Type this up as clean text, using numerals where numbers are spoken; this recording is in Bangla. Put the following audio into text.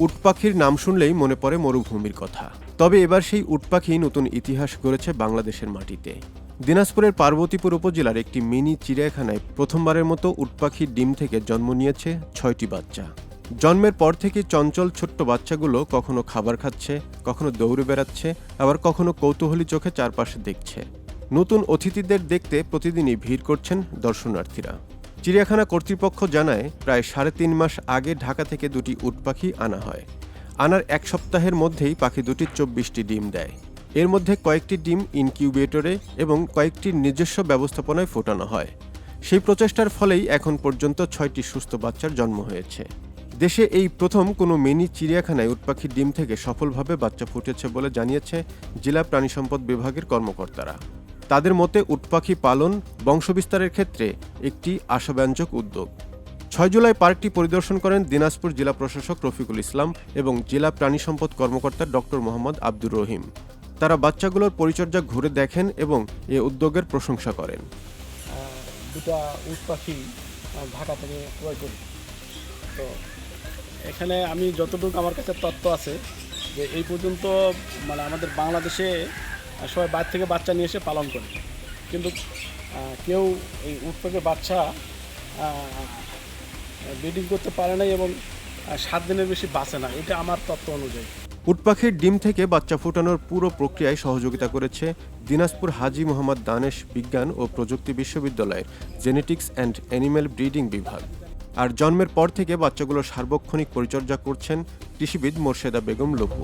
উট পাখির নাম শুনলেই মনে পড়ে মরুভূমির কথা। তবে এবার সেই উট পাখি নতুন ইতিহাস গড়েছে বাংলাদেশের মাটিতে। দিনাজপুরের পার্বতীপুর উপজেলার একটি মিনি চিড়িয়াখানায় প্রথমবারের মতো উট পাখির ডিম থেকে জন্ম নিয়েছে ৬টি বাচ্চা। জন্মের পর থেকে চঞ্চল ছোট্ট বাচ্চাগুলো কখনো খাবার খাচ্ছে, কখনো দৌড়ে বেড়াচ্ছে, আবার কখনো কৌতূহলী চোখে চারপাশে দেখছে। নতুন অতিথিদের দেখতে প্রতিদিনই ভিড় করছেন দর্শনার্থীরা। চিড়িয়াখানা কর্তৃপক্ষ জানায়, প্রায় ৩.৫ মাস আগে ঢাকা থেকে দুটি উট পাখি আনা হয়। আনার এক সপ্তাহের মধ্যেই পাখি দুটি ২৪টি ডিম দেয়। এর মধ্যে কয়েকটি ডিম ইনকিউবেটরে এবং কয়েকটির নিজস্ব ব্যবস্থাপনায় ফোটানো হয়। সেই প্রচেষ্টার ফলেই এখন পর্যন্ত ৬টি সুস্থ বাচ্চার জন্ম হয়েছে। দেশে এই প্রথম কোনো মিনি চিড়িয়াখানায় উট পাখির ডিম থেকে সফলভাবে বাচ্চা ফুটেছে বলে জানিয়েছে জেলা প্রাণিসম্পদ বিভাগের কর্মকর্তারা। তাদের মতে উট পাখি পালন বংশবিস্তারের ক্ষেত্রে একটি আশাব্যঞ্জক উদ্যোগ। ৬ জুলাই পার্কটি পরিদর্শন করেন দিনাজপুর জেলা প্রশাসক রফিকুল ইসলাম এবং জেলা প্রাণিসম্পদ কর্মকর্তা ডক্টর মোহাম্মদ আব্দুর রহিম। তারা বাচ্চাগুলোর পরিচর্যা ঘুরে দেখেন এবং এ উদ্যোগের প্রশংসা করেন। দুটা উট পাখি ঢাকা থেকে ক্রয় করি। তো এখানে আমি যতটুকু আমার কাছে তথ্য আছে যে এই পর্যন্ত আমাদের বাংলাদেশে সবাই বাইরে থেকে বাচ্চা নিয়ে এসে পালন করে, কিন্তু কেউ এই উট পাখির বাচ্চা ব্রিডিং করতে পারে নাই এবং 7 দিনের বেশি বাঁচে না, এটা আমার তথ্য অনুযায়ী। উট পাখির ডিম থেকে বাচ্চা ফোটানোর পুরো প্রক্রিয়ায় সহযোগিতা করেছে দিনাজপুর হাজী মোহাম্মদ দানেশ বিজ্ঞান ও প্রযুক্তি বিশ্ববিদ্যালয়ের জেনেটিক্স অ্যান্ড অ্যানিম্যাল ব্রিডিং বিভাগ। আর জন্মের পর থেকে বাচ্চাগুলোর সার্বক্ষণিক পরিচর্যা করছেন কৃষিবিদ মোর্শেদা বেগম লপু।